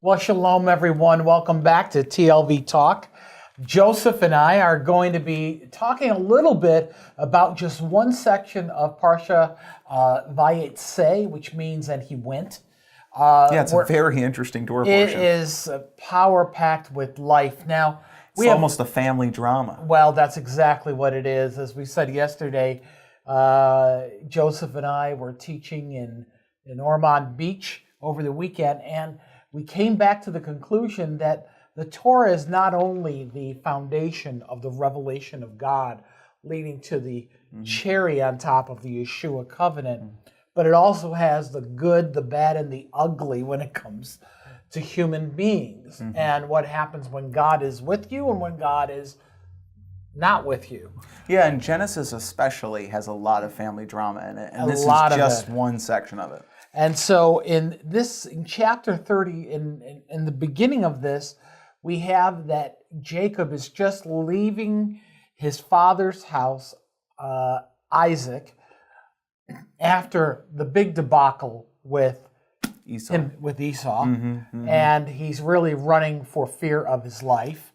Well, shalom, everyone. Welcome back to TLV Talk. Joseph and I are going to be talking a little bit about just one section of parsha Vayetze, which means "and he went." It's a very interesting Torah portion. It is power-packed with life. Now, it's almost a family drama. Well, that's exactly what it is. As we said yesterday, Joseph and I were teaching in Ormond Beach over the weekend, and we came back to the conclusion that the Torah is not only the foundation of the revelation of God leading to the cherry on top of the Yeshua covenant, but it also has the good, the bad, and the ugly when it comes to human beings and what happens when God is with you and when God is not with you. Yeah, and Genesis especially has a lot of family drama in it, and this is just one section of it. And so in chapter 30, in the beginning of this, we have that Jacob is just leaving his father's house, Isaac, after the big debacle with Esau. And he's really running for fear of his life.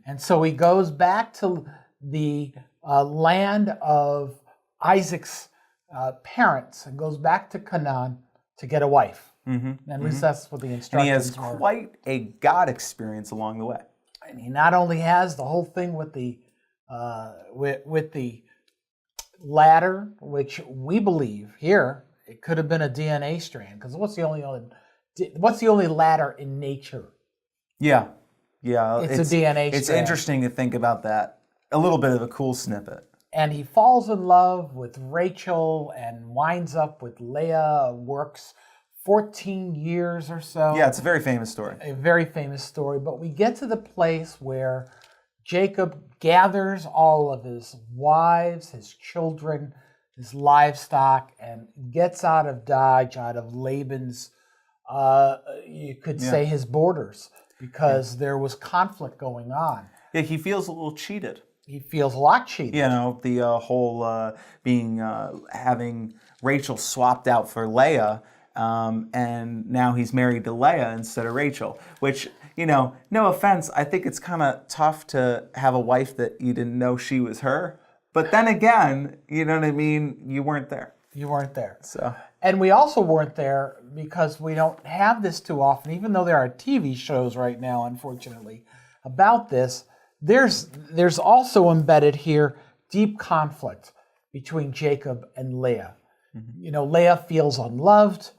And so he goes back to the land of Isaac's parents and goes back to Canaan to get a wife. At least that's what the instructions And he has were. quite a God experience along the way. And he not only has the whole thing with the ladder, which we believe here it could have been a DNA strand, because what's the only ladder in nature? Yeah, it's a DNA strand. It's interesting to think about that. A little bit of a cool snippet. And he falls in love with Rachel and winds up with Leah, works 14 years or so. Yeah, it's a very famous story. A very famous story. But we get to the place where Jacob gathers all of his wives, his children, his livestock, and gets out of Dodge, out of Laban's, you could say his borders, because there was conflict going on. Yeah, he feels a little cheated. He feels a lot cheated. You know, the whole having Rachel swapped out for Leah, and now he's married to Leah instead of Rachel, which, no offense, I think it's kind of tough to have a wife that you didn't know she was her. But then again, you know what I mean? You weren't there. You weren't there. So. And we also weren't there because we don't have this too often, even though there are TV shows right now, unfortunately, about this. There's also embedded here deep conflict between Jacob and Leah. Leah feels unloved,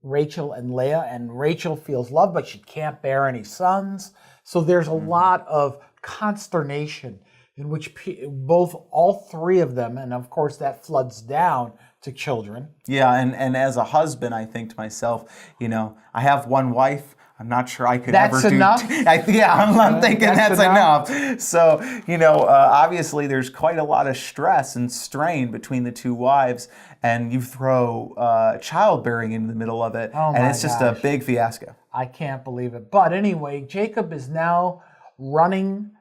Rachel and Leah, and Rachel feels loved, but she can't bear any sons. So there's a lot of consternation in which all three of them, and of course that floods down to children. Yeah, and as a husband, I think to myself, I have one wife. I'm not sure I could ever do... That's enough? I'm thinking that's enough. So, obviously there's quite a lot of stress and strain between the two wives, and you throw childbearing in the middle of it, and it's just a big fiasco. I can't believe it. But anyway, Jacob is now running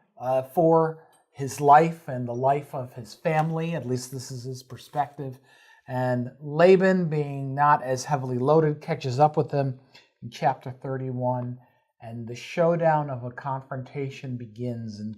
for his life and the life of his family. At least this is his perspective. And Laban, being not as heavily loaded, catches up with him in chapter 31, and the showdown of a confrontation begins in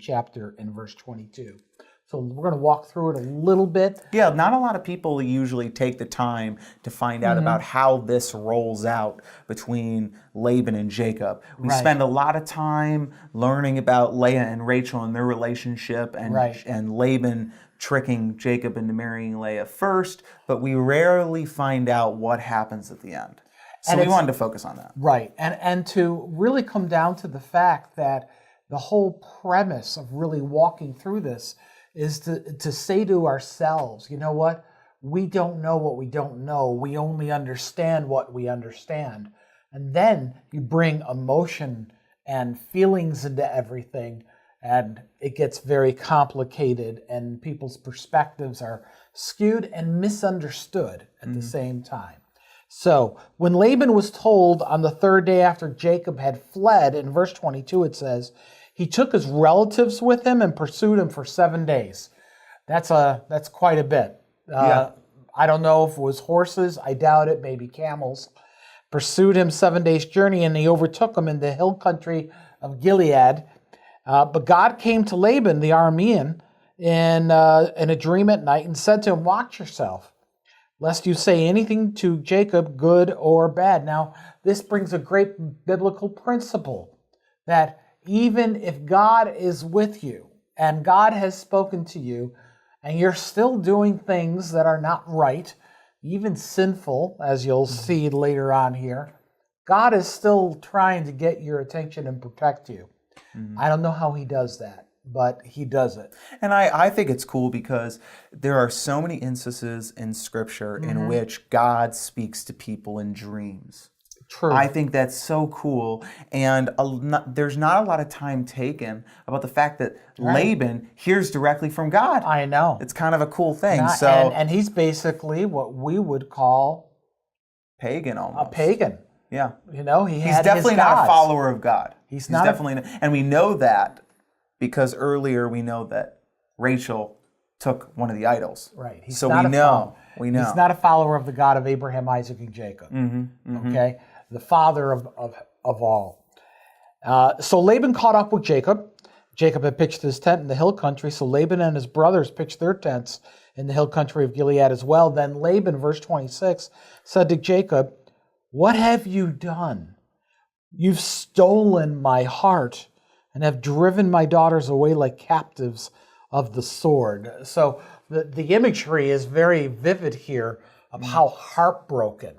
verse 22. So we're going to walk through it a little bit. Yeah, not a lot of people usually take the time to find out about how this rolls out between Laban and Jacob. We spend a lot of time learning about Leah and Rachel and their relationship, and Laban tricking Jacob into marrying Leah first, but we rarely find out what happens at the end. So we wanted to focus on that. Right, and to really come down to the fact that the whole premise of really walking through this is to say to ourselves, you know what? We don't know what we don't know. We only understand what we understand. And then you bring emotion and feelings into everything, and it gets very complicated, and people's perspectives are skewed and misunderstood at the same time. So when Laban was told on the third day after Jacob had fled, in verse 22 it says, he took his relatives with him and pursued him for 7 days. That's quite a bit. I don't know if it was horses, I doubt it, maybe camels, pursued him 7 days' journey, and he overtook him in the hill country of Gilead. But God came to Laban, the Aramean, in a dream at night and said to him, watch yourself, lest you say anything to Jacob, good or bad. Now, this brings a great biblical principle that even if God is with you and God has spoken to you and you're still doing things that are not right, even sinful, as you'll see later on here, God is still trying to get your attention and protect you. I don't know how he does that, but he does it. And I think it's cool because there are so many instances in Scripture in which God speaks to people in dreams. True. I think that's so cool. And there's not a lot of time taken about the fact that Laban hears directly from God. I know. It's kind of a cool thing. And he's basically what we would call pagan almost. A pagan. Yeah. You know, he's definitely not a follower of God. He's definitely and we know that because earlier we know that Rachel took one of the idols. Right. So we know. He's not a follower of the God of Abraham, Isaac, and Jacob. Okay? The father of all. So Laban caught up with Jacob. Jacob had pitched his tent in the hill country, so Laban and his brothers pitched their tents in the hill country of Gilead as well. Then Laban, verse 26, said to Jacob, what have you done? You've stolen my heart and have driven my daughters away like captives of the sword. So the imagery is very vivid here of how heartbroken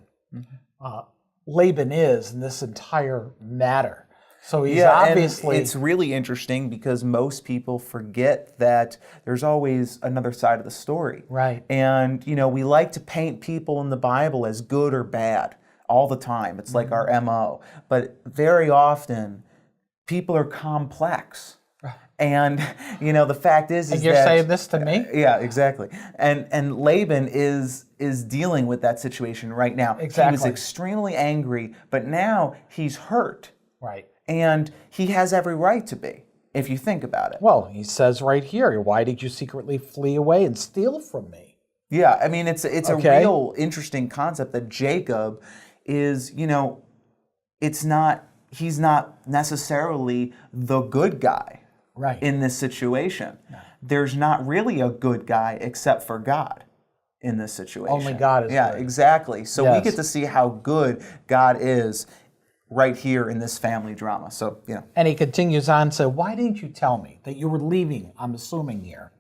Laban is in this entire matter. So he's obviously... And it's really interesting because most people forget that there's always another side of the story. Right. And, we like to paint people in the Bible as good or bad all the time. It's like our MO. But very often, people are complex. And, the fact is and you're that... saying this to me? Yeah, exactly. And Laban is dealing with that situation right now. Exactly. He was extremely angry, but now he's hurt. Right. And he has every right to be, if you think about it. Well, he says right here, why did you secretly flee away and steal from me? Yeah, I mean, it's a real interesting concept that Jacob is, he's not necessarily the good guy in this situation. No. There's not really a good guy except for God in this situation. Only God is good. Yeah, exactly. So we get to see how good God is right here in this family drama. So, And he continues on, so why didn't you tell me that you were leaving, I'm assuming here,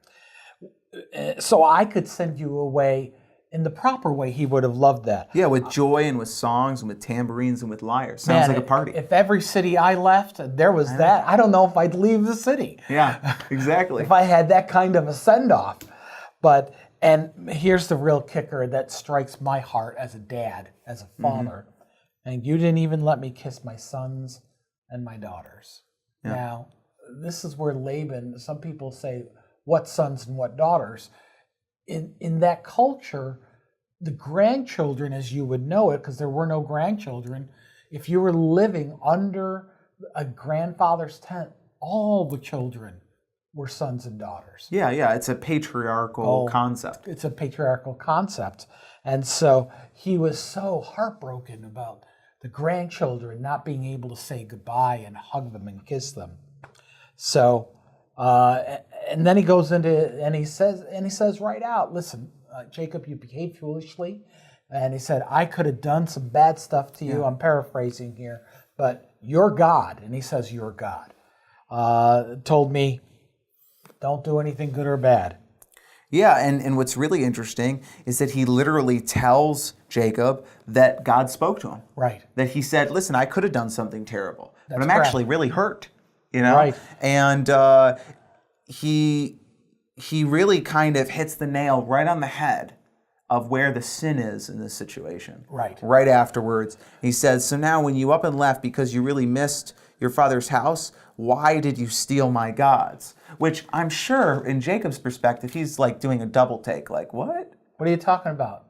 so I could send you away in the proper way? He would have loved that. Yeah, with joy and with songs and with tambourines and with lyres. Sounds like a party. If every city I left, there was that, I don't know if I'd leave the city. Yeah, exactly. If I had that kind of a send-off. And here's the real kicker that strikes my heart as a dad, as a father. And you didn't even let me kiss my sons and my daughters. Yeah. Now, this is where Laban, some people say, what sons and what daughters? In that culture, the grandchildren, as you would know it, because there were no grandchildren, if you were living under a grandfather's tent, all the children were sons and daughters. Yeah, it's a patriarchal concept. It's a patriarchal concept. And so he was so heartbroken about the grandchildren not being able to say goodbye and hug them and kiss them. So, and then he goes into, and he says right out, listen, Jacob, you behaved foolishly. And he said, I could have done some bad stuff to you. I'm paraphrasing here, but your God, and he says, your God, told me, don't do anything good or bad. Yeah, and what's really interesting is that he literally tells Jacob that God spoke to him. Right. That he said, listen, I could have done something terrible, but I'm correct. actually really hurt, Right. And he really kind of hits the nail right on the head of where the sin is in this situation. Right. Right afterwards, he says, so now when you up and left because you really missed your father's house, why did you steal my gods? Which I'm sure in Jacob's perspective, he's like doing a double take. Like, what? What are you talking about?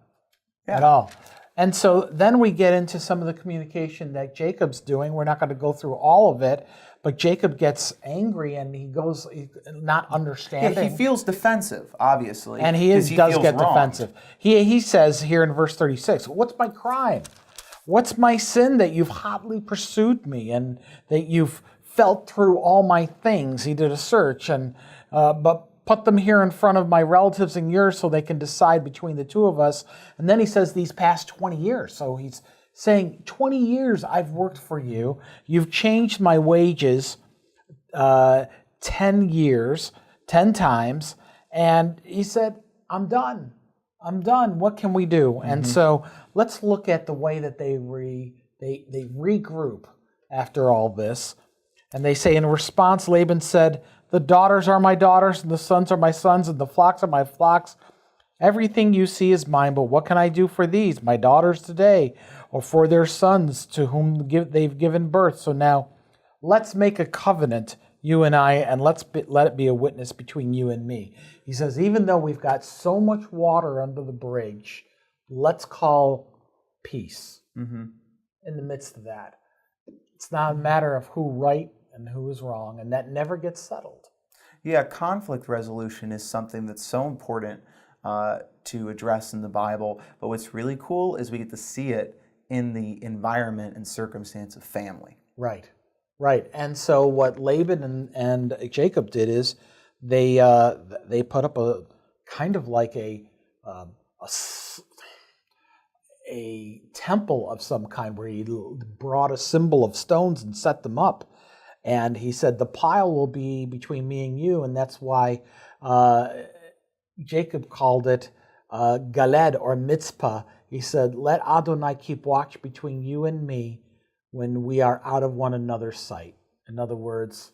Yeah. At all. And so then we get into some of the communication that Jacob's doing. We're not going to go through all of it, but Jacob gets angry and he goes not understanding. Yeah, he feels defensive, obviously. And he does get wronged. Defensive. He says here in verse 36, what's my crime? What's my sin that you've hotly pursued me and that you've felt through all my things? He did a search and but put them here in front of my relatives and yours so they can decide between the two of us. And then he says these past 20 years. So he's saying 20 years I've worked for you. You've changed my wages 10 years, 10 times. And he said, I'm done. I'm done. What can we do? Mm-hmm. And so let's look at the way that they regroup after all this. And they say, in response, Laban said, the daughters are my daughters, and the sons are my sons, and the flocks are my flocks. Everything you see is mine, but what can I do for these, my daughters today, or for their sons to whom they've given birth? So now let's make a covenant, you and I, and let it be a witness between you and me. He says, even though we've got so much water under the bridge, let's call peace in the midst of that. It's not a matter of who right and who is wrong, and that never gets settled. Yeah, conflict resolution is something that's so important to address in the Bible, but what's really cool is we get to see it in the environment and circumstance of family. Right. And so what Laban and Jacob did is they put up a kind of like a temple of some kind where he brought a symbol of stones and set them up. And he said, the pile will be between me and you, and that's why Jacob called it Galed or Mitzpah. He said, let Adonai keep watch between you and me when we are out of one another's sight. In other words,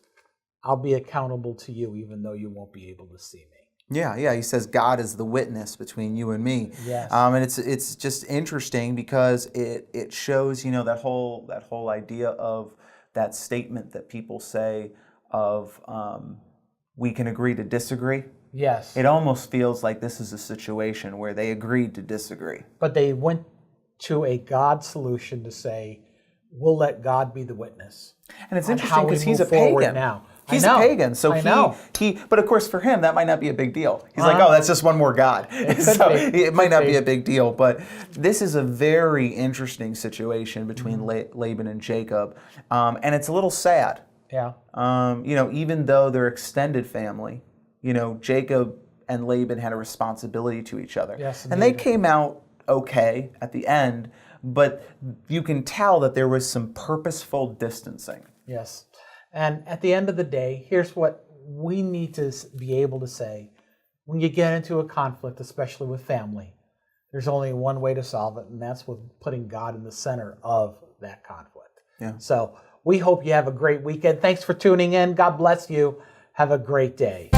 I'll be accountable to you even though you won't be able to see me. Yeah. He says God is the witness between you and me. Yes. And it's just interesting because it shows, that whole idea of that statement that people say of we can agree to disagree. Yes. It almost feels like this is a situation where they agreed to disagree. But they went to a God solution to say, we'll let God be the witness. And it's interesting because he's a pagan. Now. He's a pagan, so he. But of course, for him, that might not be a big deal. He's like, oh, that's just one more god. It might not be a big deal. But this is a very interesting situation between Laban and Jacob, and it's a little sad. Yeah. Even though they're extended family, Jacob and Laban had a responsibility to each other. Yes, and they came out okay at the end, but you can tell that there was some purposeful distancing. Yes. And at the end of the day, here's what we need to be able to say. When you get into a conflict, especially with family, there's only one way to solve it, and that's with putting God in the center of that conflict. Yeah. So we hope you have a great weekend. Thanks for tuning in. God bless you. Have a great day.